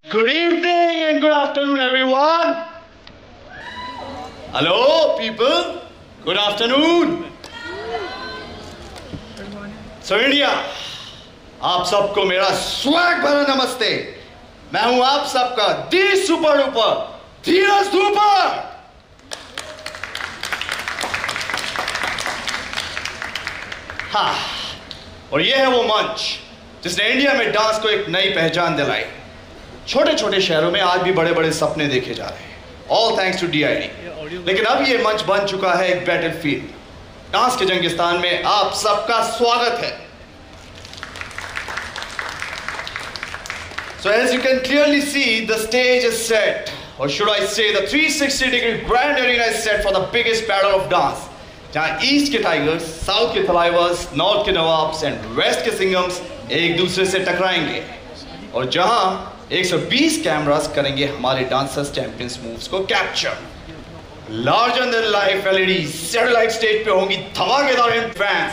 Good evening and good afternoon, everyone. Hello, people. Good afternoon. So India, आप सबको मेरा swag भरा नमस्ते। मैं हूं आप सबका दी सुपर डुपर धीरज धूपर। हाँ, और ये है वो मंच जिसने इंडिया में डांस को एक नई पहचान दिलाई। छोटे छोटे शहरों में आज भी बड़े बड़े सपने देखे जा रहे हैं, ऑल थैंक्स टू DID। लेकिन अब ये मंच बन चुका है एक बैटलफील्ड। डांस के जंगिस्तान में आप सबका स्वागत है। So as you can clearly see, the stage is set, or should I say the 360-degree grand arena is set for the biggest battle of dance, जहाँ ईस्ट के टाइगर्स, साउथ के थलाइवर्स, north के नवाब्स एंड वेस्ट के सिंगम्स एक दूसरे से टकराएंगे, और जहाँ 120 कैमरास करेंगे हमारे डांसर्स चैंपियंस मूव्स को capture. Larger than life LED satellite stage पे होंगी धमाकेदार फैंस,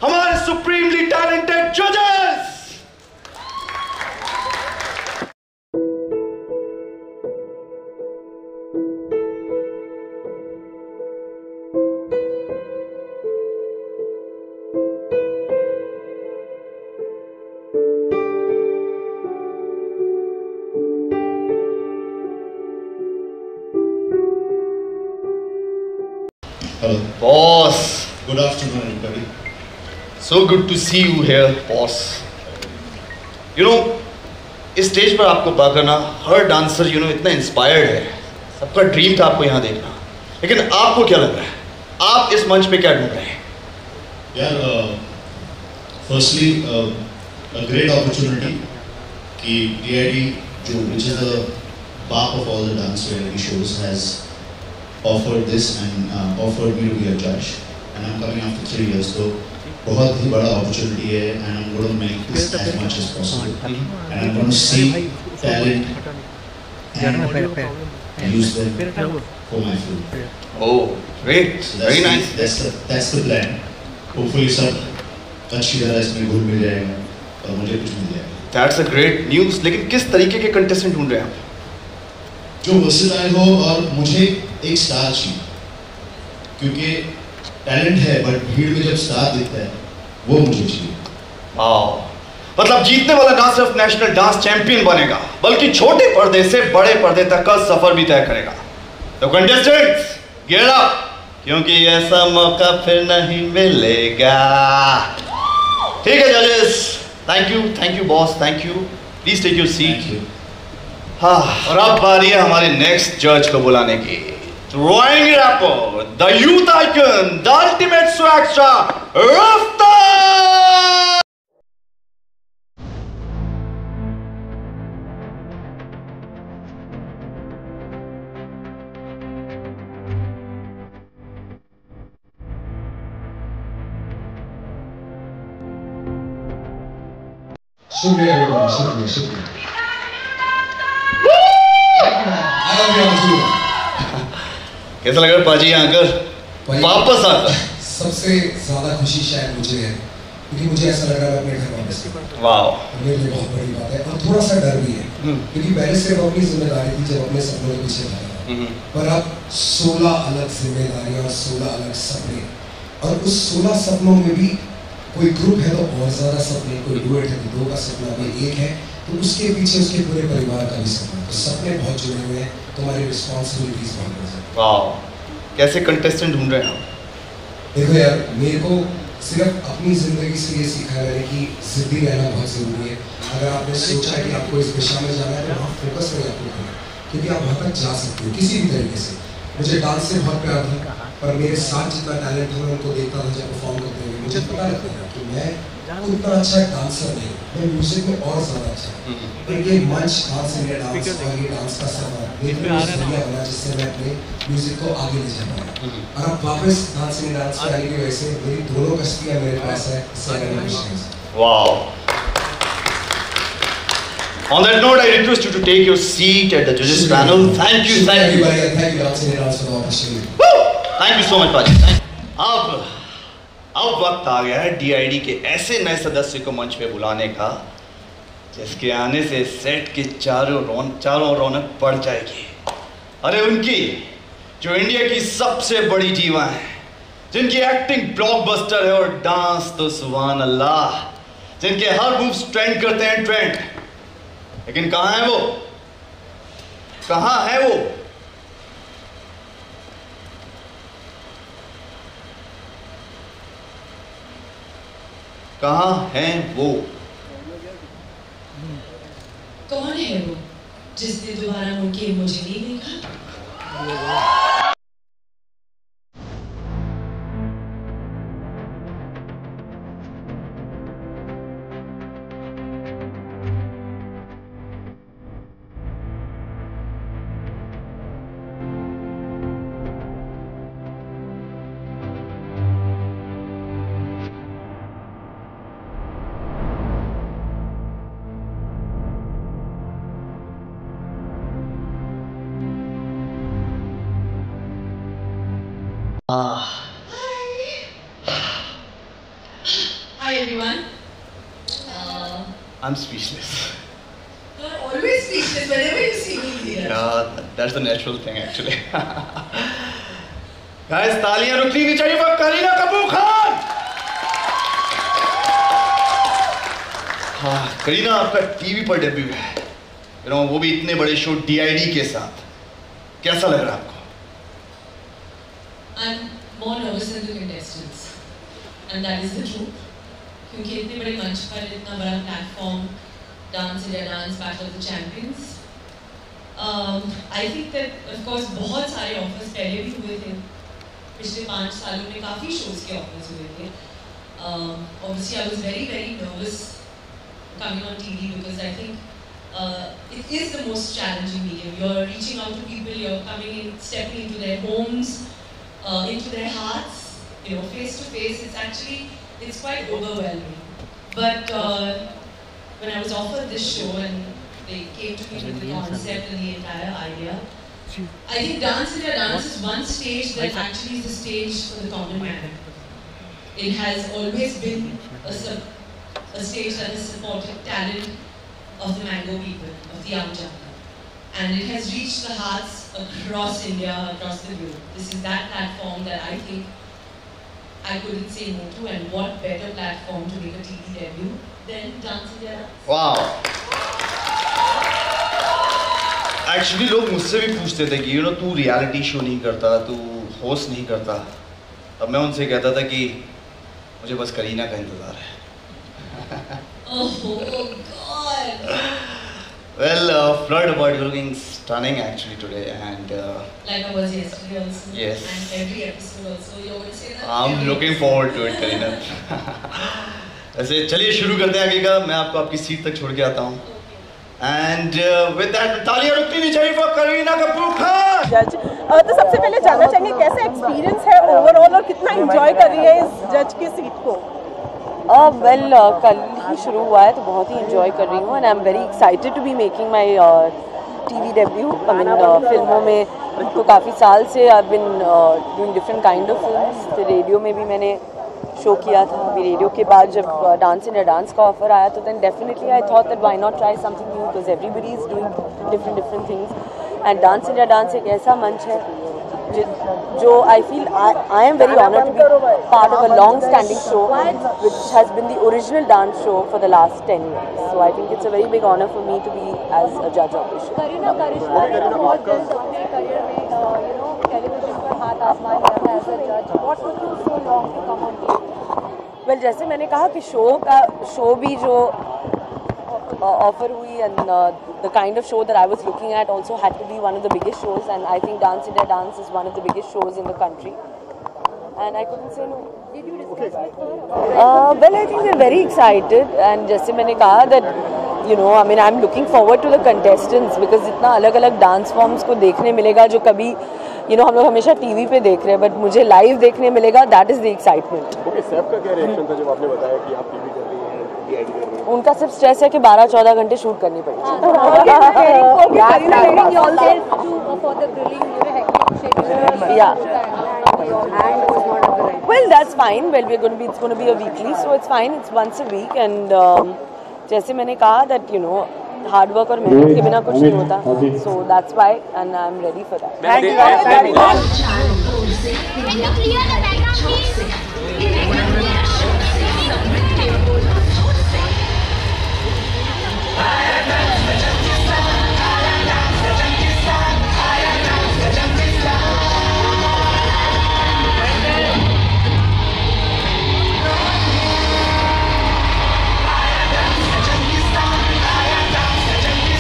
हमारे सुप्रीमली टैलेंटेड जजेस। Hello. Boss. Good afternoon, everybody. So good to see you here, boss. You know, इस स्टेज पर आपको पाकर ना हर डांसर इतना इंस्पायर्ड है। सबका ड्रीम था आपको यहाँ देखना। लेकिन आपको क्या लग रहा है? आप इस मंच पे क्या ढूंढ रहे हैं? Yeah, firstly, a great opportunity कि DID which is the back of all the dance reality shows has offered this and offered me to be a judge, and I'm coming after 3 years, so बहुत ही बड़ा opportunity है, and I'm going to make this as much as possible, and I'm going to see talent and use them for my food. Oh, great, So very nice. That's the plan. Hopefully सब अच्छी तरह इसमें घुल मिल जाएगा और मुझे कुछ मिल जाएगा. That's a great news. लेकिन किस तरीके के कंटेस्टेंट ढूंढ रहे हैं आप? जो वर्सेटाइल हो और मुझे एक स्टार चाहिए, क्योंकि टैलेंट है बट भीड़ में जब स्टार दिखता है वो मुझे चाहिए। वाओ, मतलब जीतने वाला ना सिर्फ नेशनल डांस चैंपियन बनेगा बल्कि छोटे पर्दे से बड़े पर्दे तक का सफर भी तय करेगा। तो कंटेस्टेंट्स गेट अप, क्योंकि ऐसा मौका फिर नहीं मिलेगा। ठीक है जजेस, thank you boss, thank you. Please take your seat. हाँ, और अब बारी है हमारे नेक्स्ट जज को बुलाने की। Drawing it up, the youth icon, the ultimate swag star, Raftaar! शुक्रिया everyone, शुक्रिया। I love you all too. कैसा लग रहा है पाजी यहाँ आकर, वापस आकर? सबसे ज़्यादा खुशी शायद मुझे है, क्योंकि मुझे ऐसा लग रहा है अपने घर वापस। वाओ, मेरे लिए बहुत बड़ी बात है और थोड़ा सा डर भी है, क्योंकि पहले सिर्फ अपनी जिम्मेदारी थी जब अपने सपनों के पीछे भागा, पर अब 16 अलग जिम्मेदारियां और 16 अलग सपने, और उस 16 सपनों में भी कोई ग्रुप है तो और ज़्यादा सपने, कोई डुएट है तो 2 का सपना भी एक है, तो उसके पीछे उसके पूरे परिवार का भी सपना। तो सपने बहुत जुड़े हुए हैं, तुम्हारी रिस्पॉन्सिबिलिटीज बहुत हैं। वाओ, कैसे कंटेस्टेंट ढूंढ रहे हैं आप? देखो यार, मेरे को सिर्फ अपनी ज़िंदगी से ये सीखा है कि ज़िद्दी रहना बहुत ज़रूरी है। अगर आपने सोचा है कि आपको इस दिशा में जाना है तो वहाँ फोकस में आपको करना है, क्योंकि आप वहाँ तक जा सकते हो किसी भी तरीके से। मुझे डांस से बहुत प्यार था, पर मेरे साथ जितना टैलेंट था मैं उनको देखता था जब परफॉर्म करते हुए, मुझे पता लगता था कि मैं उतना अच्छा डांसर नहीं, मैं म्यूजिक में और ज़्यादा अच्छा हूँ। पर ये मंच डांस इंडिया डांस और ये डांस का सफर मेरे लिए जरिया बना जिससे मैं अपने म्यूजिक को आगे ले जा पाया। और अब वापस डांस इंडिया डांस में आने की वजह से मेरी दोनों कश्तियाँ मेरे पास है, इससे आगे मैं खुश हूँ। Wow. On that note, I request you to take your seat at the judges panel. Thank you, everybody, and thank you Dance India Dance for the opportunity. Thank you so much, Paji. अब वक्त आ गया है DID के ऐसे नए सदस्य को मंच पे बुलाने का जिसके आने से सेट की चारों रौनक बढ़ जाएगी। अरे उनकी जो इंडिया की सबसे बड़ी जीवा है, जिनकी एक्टिंग ब्लॉकबस्टर है और डांस तो सुभान अल्लाह, जिनके हर मूव्स ट्रेंड करते हैं ट्रेंड। लेकिन कहां है वो? कहां है वो? कहां है वो? कौन है वो जिसने दोबारा मुड़ के मुझे नहीं देखा? Hi everyone. I'm speechless. You're always speechless whenever you see me here. Yeah, that's the natural thing actually. Guys, तालियां रुकनी नहीं चाहिए for करीना कपूर खान. हाँ, करीना आपका टीवी पर डेब्यू है, वो भी इतने बड़े शो DID के साथ। कैसा लग रहा है आपको? I'm more nervous than the contestants, and that is the truth. क्योंकि इतने बड़े मंच पर इतना बड़ा platform, dance India dance battle of the champions, I think that of course बहुत सारे ऑफर्स पहले भी हुए थे। पिछले 5 सालों में काफ़ी शोज के ऑफर्स हुए थे। Obviously, I was very nervous coming on TV because I think it is the most challenging medium. You're reaching out to people, you're coming in, stepping into their homes, into their hearts, face to face. It's quite overwhelming. But when I was offered this show and they came to me with the concept and the entire idea, I think Dance India Dance is one stage that actually is the stage for the common man. It has always been a stage that has supported talent of the Mango people, of the young jungle. And it has reached the hearts across India, across the globe. This is that platform that I think I couldn't say no to, and what better platform to make a TV debut than Dance India Dance. Wow. Actually लोग मुझसे भी पूछते थे कि तू reality show नहीं करता, तू होस्ट नहीं करता। अब मैं उनसे कहता था कि मुझे बस करीना का इंतजार है। Oh God. Well, Flood, about you looking stunning actually today, and like I was yesterday also. Yes. And every episode also. You're going to say that. I'm looking forward to it, Kareena. ऐसे चलिए शुरू करते हैं आगे का। मैं आपको आपकी सीट तक छोड़ के आता हूँ। And with that, तालियां रुकनी नहीं चाहिए for करीना कपूर खान। जज, तो सबसे पहले जानना चाहेंगे कैसा एक्सपीरियंस है ओवरऑल और कितना एंजॉय कर रही है इस जज की सीट को? वेल कल ही शुरू हुआ है तो बहुत ही इंजॉय कर रही हूँ and I am very excited to be making my TV debut. I mean फिल्मों में तो काफ़ी साल से I been doing different kind of films. फिर रेडियो में भी मैंने शो किया था। अभी रेडियो के बाद जब डांस इंडिया डांस का ऑफर आया तो then definitely I thought that why not try something new because everybody is doing different things and Dance India Dance एक ऐसा मंच है जो I feel I am very honored to be part of a long-standing show which has been the original dance show for the last 10 years. So I think it's a very big honor for me to be as a judge of the show. Kareena बहुत जल्द अपने career में television पर हाथ आजमाया था as a जज। What took you so long to come on TV? Well, जैसे मैंने कहा कि शो भी जो ऑफर हुई and the kind of show that I was looking at also had to be one of the biggest shows, and I think Dance India Dance is one of the biggest shows in the country, and I couldn't say no. Did you discuss with her? Well, I think we're very excited, and जैसे मैंने कहा that I mean I'm looking forward to the contestants because इतना अलग-अलग dance forms को देखने मिलेगा जो कभी हम लोग हमेशा टीवी पे देख रहे हैं, बट मुझे लाइव देखने मिलेगा। That is the excitement. Okay, Saif का क्या रिएक्शन था जब आपने बताया कि आप टीवी कर रही हैं, DID कर रही हैं? उनका सिर्फ स्ट्रेस है कि 12-14 घंटे शूट करनी पड़ेगी। Well, that's fine. Well, it's going to be a weekly, so it's fine. It's once a week, and जैसे मैंने कहा that you know hard work और मेहनत के बिना कुछ नहीं होता, so that's why and I am ready for that.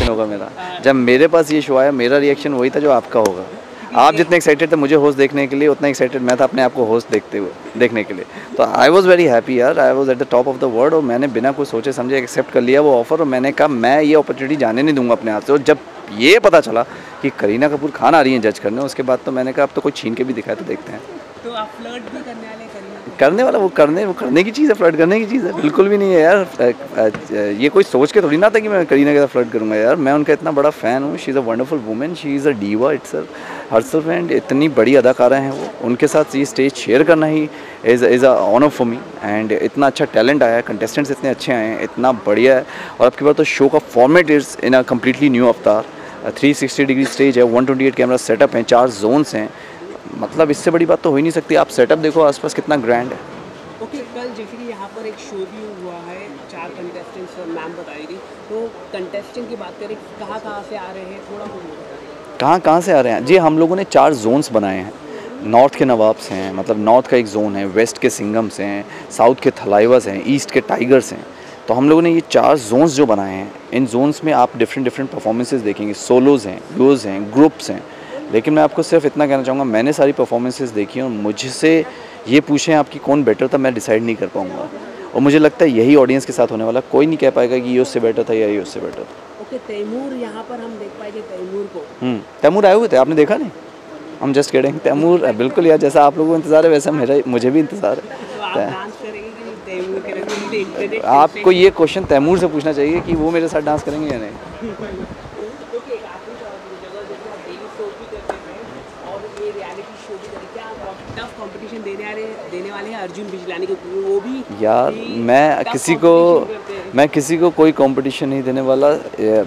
होगा मेरा, जब मेरे पास ये शो आया मेरा रिएक्शन वही था जो आपका होगा। आप जितने एक्साइटेड थे मुझे होस्ट देखने के लिए, उतना एक्साइटेड मैं था अपने आप को होस्ट देखने के लिए। तो आई वाज वेरी हैप्पी यार, I was at the top of the world, और मैंने बिना कुछ सोचे समझे एक्सेप्ट कर लिया वो ऑफर, और मैंने कहा मैं ये अपॉर्चुनिटी जाने नहीं दूंगा अपने हाथ से। और जब ये पता चला कि करीना कपूर खान आ रही है जज करने, उसके बाद तो मैंने कहा अब तो कोई छीन के भी दिखाए तो देखते हैं। तो आप फ्लर्ट भी करने वाले? करने वाला वो करने की चीज़ है, फ्लर्ट करने की चीज़ है, बिल्कुल भी नहीं है यार। ये कोई सोच के थोड़ी ना था कि मैं करीना के साथ फ्लर्ट करूँगा यार। मैं उनका इतना बड़ा फ़ैन हूँ, she is a wonderful women, she is a diva herself, and इतनी बड़ी अदाकारा हैं वो, उनके साथ ये स्टेज शेयर करना ही is a honour for me. And इतना अच्छा टैलेंट आया है, कंटेस्टेंट्स इतने अच्छे आए हैं, इतना बढ़िया है। और अब की बार तो शो का format is in a completely new अवतार, 360 डिग्री स्टेज है, 128 कैमरा सेटअप हैं, 4 जोन्स हैं, मतलब इससे बड़ी बात तो हो ही नहीं सकती। आप सेटअप देखो आसपास कितना ग्रैंड है। ओके, कल जैसे कि यहाँ पर एक शो भी हुआ है, 4 कंटेस्टेंट्स मैम बताई थी, तो कंटेस्टेंट की बात करें कहाँ से आ रहे हैं, थोड़ा कहाँ से आ रहे हैं जी। हम लोगों ने 4 जोन्स बनाए हैं। नॉर्थ के नवाब्स हैं, मतलब नॉर्थ का एक जोन है, वेस्ट के सिंगम्स हैं, साउथ के थलाइवास हैं, ईस्ट के टाइगर्स हैं। तो हम लोगों ने ये 4 जोन्स जो बनाए हैं, इन जोन्स में आप डिफरेंट परफॉर्मेंसेज देखेंगे, सोलोज़ हैं, ड्यूओज़ हैं, ग्रुप्स हैं। लेकिन मैं आपको सिर्फ इतना कहना चाहूँगा, मैंने सारी परफॉर्मेंसेज देखी और मुझसे ये पूछें आपकी कौन बेटर था, मैं डिसाइड नहीं कर पाऊँगा। और मुझे लगता है यही ऑडियंस के साथ होने वाला, कोई नहीं कह पाएगा कि ये उससे बेटर था या ये उससे बेटर था। ओके, तैमूर यहाँ पर हम देख पाएंगे तैमूर को। तैमूर आए हुए थे, आपने देखा नहीं? हम जस्ट किडिंग, तैमूर बिल्कुल यार, जैसा आप लोगों को इंतज़ार है वैसा मुझे भी इंतज़ार है। आपको ये क्वेश्चन तैमूर से पूछना चाहिए कि वो मेरे साथ डांस करेंगे या नहीं। देने वाले हैं अर्जुन बिजलानी को, वो भी यार मैं किसी को कोई कंपटीशन नहीं देने वाला।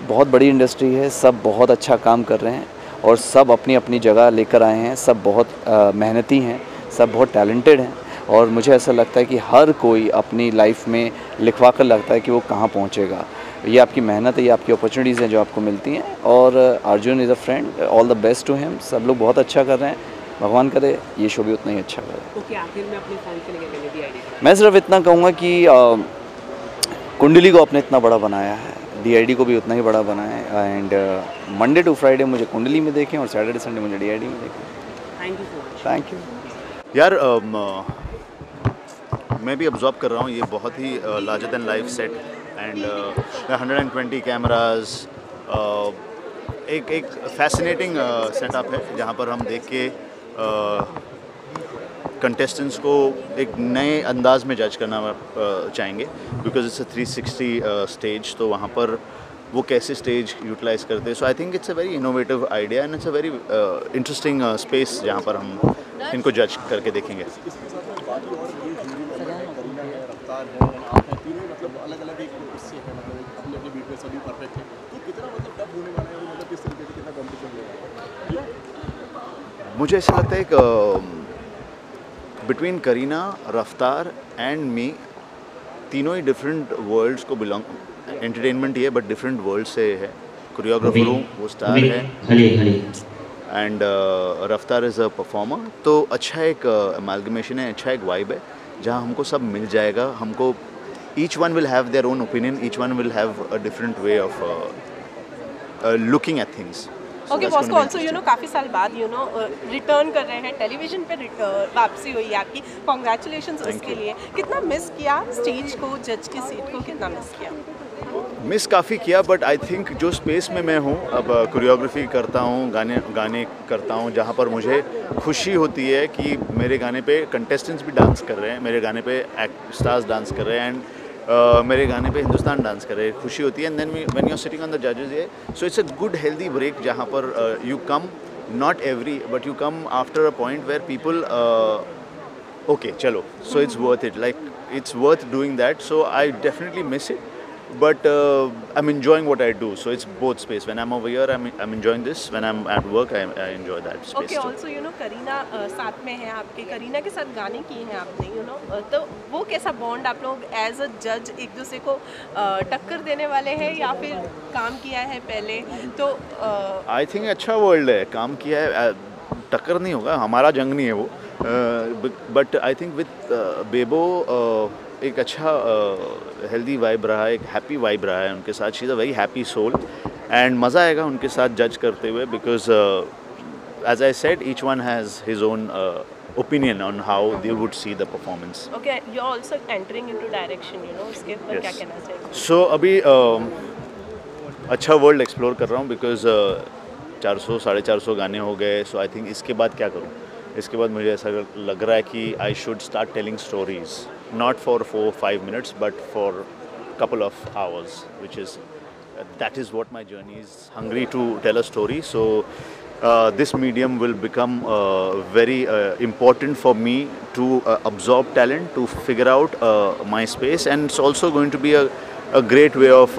बहुत बड़ी इंडस्ट्री है, सब बहुत अच्छा काम कर रहे हैं और सब अपनी अपनी जगह लेकर आए हैं, सब बहुत मेहनती हैं, सब बहुत टैलेंटेड हैं। और मुझे ऐसा लगता है कि हर कोई अपनी लाइफ में लिखवा कर लगता है कि वो कहाँ पहुँचेगा। ये आपकी मेहनत है, ये आपकी अपॉर्चुनिटीज़ हैं जो आपको मिलती हैं। और Arjun is a friend, all the best to him. सब लोग बहुत अच्छा कर रहे हैं, भगवान करे ये शो भी उतना ही अच्छा करे। ओके, आखिर में अपने फैन के लिए क्या DID? मैं सिर्फ इतना कहूँगा कि कुंडली को आपने इतना बड़ा बनाया है, DID को भी उतना ही बड़ा बनाया है। एंड मंडे टू फ्राइडे मुझे कुंडली में देखें और सैटरडे संडे मुझे DID में देखें। Thank you so much. Thank you यार। मैं भी ऑब्जर्व कर रहा हूँ, ये बहुत ही larger than life set and 120 cameras, एक फैसिनेटिंग सेटअप है जहाँ पर हम देख के कंटेस्टेंट्स को एक नए अंदाज में जज करना चाहेंगे, बिकॉज इट्स अ 360 स्टेज। तो वहाँ पर वो कैसे स्टेज यूटिलाइज करते हैं। So I think it's a very innovative idea and it's a very interesting space जहाँ पर हम इनको जज करके देखेंगे। मुझे ऐसा लगता है कि बिटवीन करीना, रफ्तार एंड मी, तीनों ही डिफरेंट वर्ल्ड्स को बिलोंग, एंटरटेनमेंट ही है बट डिफरेंट वर्ल्ड से है। कोरियोग्राफर हूँ, वो स्टार है, एंड रफ्तार इज़ अ परफॉर्मर। तो अच्छा एक अमालगमेशन है, अच्छा एक वाइब है जहाँ हमको सब मिल जाएगा। हमको each one will have their own opinion, each one will have a different way of looking at things. Okay Bosco, also you know काफ़ी साल बाद रिटर्न कर रहे हैं, टेलीविजन पे वापसी हुई है आपकी, कॉन्ग्रेचुलेशंस उसके लिए। कितना मिस किया स्टेज को, जज की सीट को, कितना मिस किया? मिस काफ़ी किया, बट आई थिंक जो स्पेस में मैं हूँ, अब कोरियोग्राफी करता हूँ, गाने करता हूँ, जहाँ पर मुझे खुशी होती है कि मेरे गाने पे कंटेस्टेंट्स भी डांस कर रहे हैं, मेरे गाने पे स्टार्स डांस कर रहे हैं, एंड मेरे गाने पे हिंदुस्तान डांस कर रहे हैं, खुशी होती है। And then when you are sitting on the जजेस ये, so it's a good healthy break जहाँ पर you come, not every but you come after a point where people okay चलो, so it's worth it, like it's worth doing that. So I definitely miss it but I'm enjoying what I do. So it's both space. When I'm over here, I'm enjoying this. When I'm at work, I enjoy that space. Okay, also you know Kareena साथ में है आपके, करीना के साथ गाने किए हैं आपने, you know, तो वो कैसा बॉन्ड आप लोग एज अ जज एक दूसरे को टक्कर देने वाले हैं या फिर काम किया है पहले? तो आई थिंक अच्छा वर्ल्ड है, काम किया है, टक्कर नहीं होगा, हमारा जंग नहीं है वो, बट आई थिंक विद बेबो एक अच्छा हेल्दी वाइब रहा है, एक हैप्पी वाइब रहा है उनके साथ. She is a very happy soul and मज़ा आएगा उनके साथ जज करते हुए, because as I said each one has his own opinion on how they would see the performance. Okay, you're also entering into direction, you know, उसके ऊपर क्या कहना चाहिए? So अभी अच्छा वर्ल्ड एक्सप्लोर कर रहा हूँ, बिकॉज 400-450 गाने हो गए. सो आई थिंक इसके बाद क्या करूँ, इसके बाद मुझे ऐसा लग रहा है कि I should start telling stories, not for 4-5 minutes but for couple of hours, which is that is what my journey is, hungry to tell a story. So this medium will become very important for me to absorb talent, to figure out my space, and it's also going to be a great way of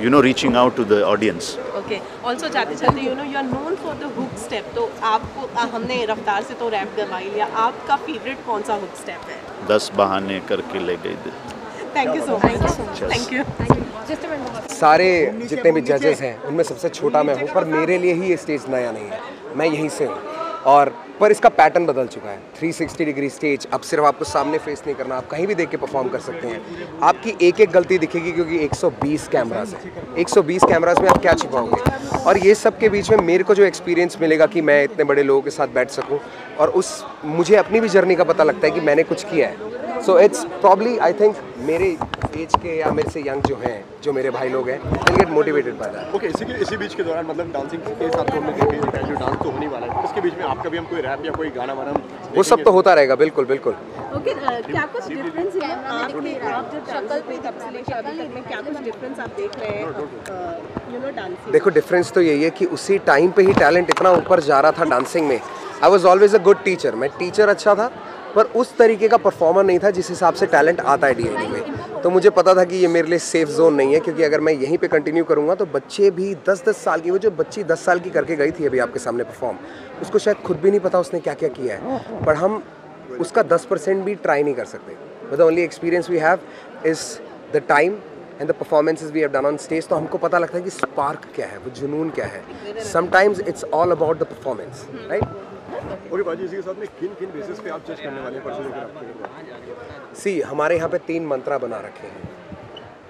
you know, reaching out to the audience. Okay, also जाते जाते you know you are known for the hook step, तो आपको हमने रफ्तार से तो rap करवा लिया, आपका फेवरेट कौन सा हुक स्टेप है? 10 बहाने करके ले गई दिल. Thank you so much. Thank you. सारे जितने भी जजेस हैं उनमें सबसे छोटा मैं हूँ, पर मेरे लिए ही ये स्टेज नया नहीं है, मैं यहीं से हूँ. और पर इसका पैटर्न बदल चुका है. 360 डिग्री स्टेज, अब सिर्फ आपको सामने फेस नहीं करना, आप कहीं भी देख के परफॉर्म कर सकते हैं. आपकी एक एक गलती दिखेगी क्योंकि 120 कैमरास हैं. 120 कैमरास में आप क्या छिपाओगे? और ये सब के बीच में मेरे को जो एक्सपीरियंस मिलेगा कि मैं इतने बड़े लोगों के साथ बैठ सकूँ, और उस मुझे अपनी भी जर्नी का पता लगता है कि मैंने कुछ किया है. So it's probably I think मेरे एज के या मेरे से यंग जो हैं, जो मेरे भाई लोग हैं, will get motivated by that. Okay, इसी बीच के दौरान मतलब डांसिंग के साथ तो हमने देखा जो डांस तो होने वाला है, इसके बीच में आपका भी हम कोई रैप या कोई गाना वाना वो सब तो होता रहेगा. बिल्कुल बिल्कुल. ओके, क्या कुछ डिफरेंस है आप जो शक्ल पे तब से लेकर अभी तक में क्या कुछ डिफरेंस आप देख रहे हैं यू नो डांसिंग? देखो, डिफरेंस तो यही है कि उसी टाइम पे ही टैलेंट इतना ऊपर जा रहा था डांसिंग में. I was always a good teacher, मैं टीचर अच्छा था, पर उस तरीके का परफॉर्मर नहीं था जिस हिसाब से टैलेंट आता है डीआईडी में. तो मुझे पता था कि ये मेरे लिए सेफ जोन नहीं है, क्योंकि अगर मैं यहीं पे कंटिन्यू करूँगा तो बच्चे भी 10-10 साल की, वो जो बच्ची 10 साल की करके गई थी अभी आपके सामने परफॉर्म, उसको शायद खुद भी नहीं पता उसने क्या क्या किया है, पर हम उसका 10% भी ट्राई नहीं कर सकते. The only experience we have is the time and the performances we have done on stage. तो हमको पता लगता है कि स्पार्क क्या है, वो जुनून क्या है. Sometimes it's all about the performance, right? Okay बाजी, इसी के साथ में किन बेसिस पे आप जज करने वाले हैं? सी, हमारे यहाँ पे 3 मंत्रा बना रखे हैं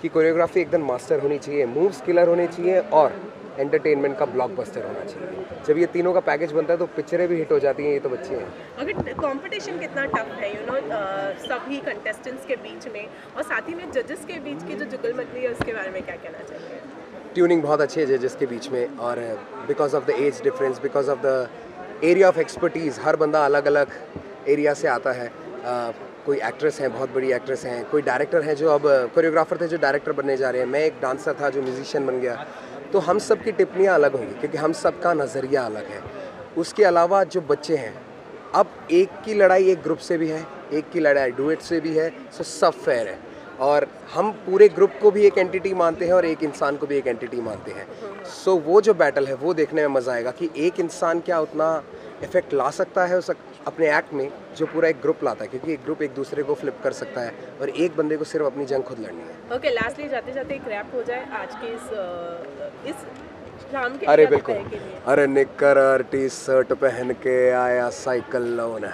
कि कोरियोग्राफी एकदम मास्टर होनी चाहिए, मूव्स किलर होने चाहिए, और एंटरटेनमेंट का ब्लॉकबस्टर होना चाहिए. जब ये तीनों का पैकेज बनता है तो पिक्चरें भी हिट हो जाती हैं. ये तो बच्चे हैं. अगर कंपटीशन कितना टफ है यू नो सभी कंटेस्टेंट्स के बीच में, और साथ ही में जजेस के बीच की जो जुगलबंदी है उसके बारे में क्या कहना चाहिए? ट्यूनिंग बहुत अच्छी है जजेस के बीच में, और because of the age difference, because of the area of expertise, हर बंदा अलग अलग एरिया से आता है. कोई एक्ट्रेस हैं, बहुत बड़ी एक्ट्रेस हैं, कोई डायरेक्टर हैं जो अब कोरियोग्राफर थे जो डायरेक्टर बनने जा रहे हैं, मैं एक डांसर था जो म्यूजिशियन बन गया. तो हम सब की टिप्पणियाँ अलग होंगी क्योंकि हम सब का नज़रिया अलग है. उसके अलावा जो बच्चे हैं, अब एक की लड़ाई एक ग्रुप से भी है, एक की लड़ाई डुएट से भी है, सो सब फेयर है. और हम पूरे ग्रुप को भी एक एंटिटी मानते हैं और एक इंसान को भी एक एंटिटी मानते हैं. सो वो जो बैटल है वो देखने में मज़ा आएगा कि एक इंसान क्या उतना इफेक्ट ला सकता है उस अपने एक्ट में जो पूरा एक ग्रुप लाता है, क्योंकि एक ग्रुप एक दूसरे को फ्लिप कर सकता है और एक बंदे को सिर्फ अपनी जंग खुद लड़नी है. ओके, लास्टली जाते जाते एक रैप हो जाए आज के इस शाम के. अरे बिल्कुल. अरे निक्कर और टी शर्ट पहन के आया साइकिल लोन,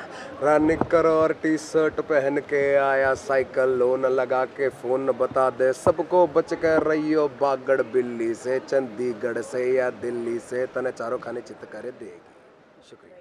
निक्कर और टी शर्ट पहन के आया साइकिल लोन, लगा के फ़ोन बता दे सबको बच कर रहियो बागड़ बिल्ली से, चंडीगढ़ से या दिल्ली से, तने चारों खाने चित करे देगी. शुक्रिया.